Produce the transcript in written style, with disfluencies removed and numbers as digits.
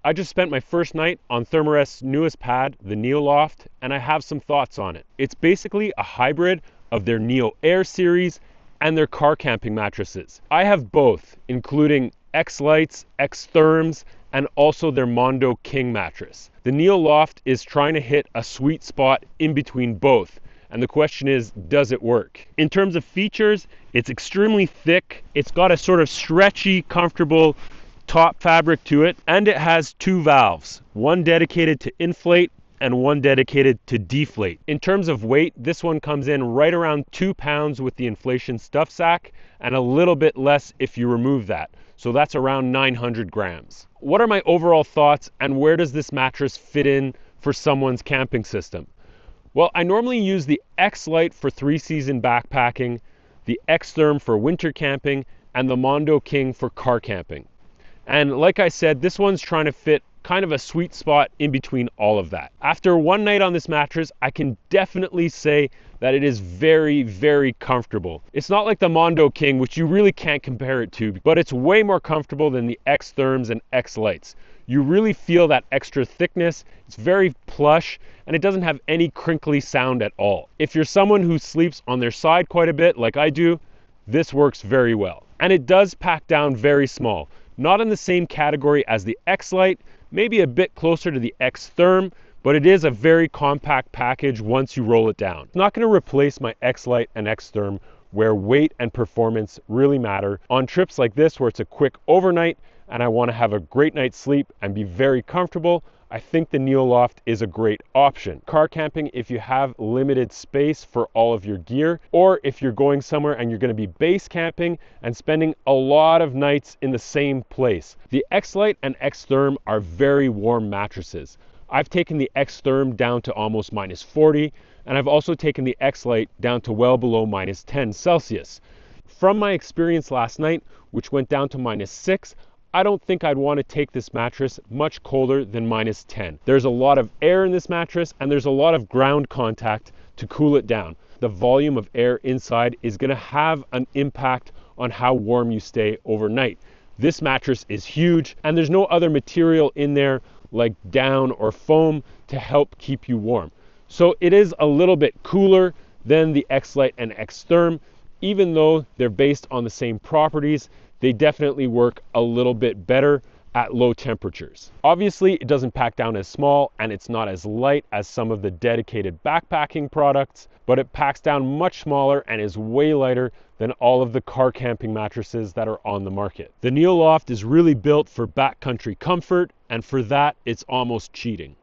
I just spent my first night on Thermarest's newest pad, the NeoLoft, and I have some thoughts on it. It's basically a hybrid of their Neo Air series and their car camping mattresses. I have both, including X-Lites, X-Therms, and also their Mondo King mattress. The NeoLoft is trying to hit a sweet spot in between both. And the question is, does it work? In terms of features, it's extremely thick. It's got a sort of stretchy, comfortable top fabric to it, and it has two valves, one dedicated to inflate and one dedicated to deflate. In terms of weight, this one comes in right around 2 pounds with the inflation stuff sack, and a little bit less if you remove that. So that's around 900 grams. What are my overall thoughts, and where does this mattress fit in for someone's camping system? Well, I normally use the X-Lite for 3-season backpacking, the X-Therm for winter camping, and the Mondo King for car camping. And like I said, this one's trying to fit kind of a sweet spot in between all of that. After one night on this mattress, I can definitely say that it is very, very comfortable. It's not like the Mondo King, which you really can't compare it to, but it's way more comfortable than the X-Therms and X-Lites. You really feel that extra thickness. It's very plush, and it doesn't have any crinkly sound at all. If you're someone who sleeps on their side quite a bit, like I do, this works very well. And it does pack down very small. Not in the same category as the X-Lite, maybe a bit closer to the X-Therm, but it is a very compact package once you roll it down. It's not going to replace my X-Lite and X-Therm, where weight and performance really matter. On trips like this, where it's a quick overnight, and I want to have a great night's sleep and be very comfortable, I think the NeoLoft is a great option. Car camping, if you have limited space for all of your gear, or if you're going somewhere and you're going to be base camping and spending a lot of nights in the same place. The X-Lite and X-Therm are very warm mattresses. I've taken the X-Therm down to almost -40, and I've also taken the X-Lite down to well below -10 Celsius. From my experience last night, which went down to -6, I don't think I'd want to take this mattress much colder than -10. There's a lot of air in this mattress, and there's a lot of ground contact to cool it down. The volume of air inside is going to have an impact on how warm you stay overnight. This mattress is huge, and there's no other material in there like down or foam to help keep you warm. So it is a little bit cooler than the X-Lite and X-Therm. Even though they're based on the same properties, they definitely work a little bit better at low temperatures. Obviously, it doesn't pack down as small, and it's not as light as some of the dedicated backpacking products, but it packs down much smaller and is way lighter than all of the car camping mattresses that are on the market. The NeoLoft is really built for backcountry comfort, and for that, it's almost cheating.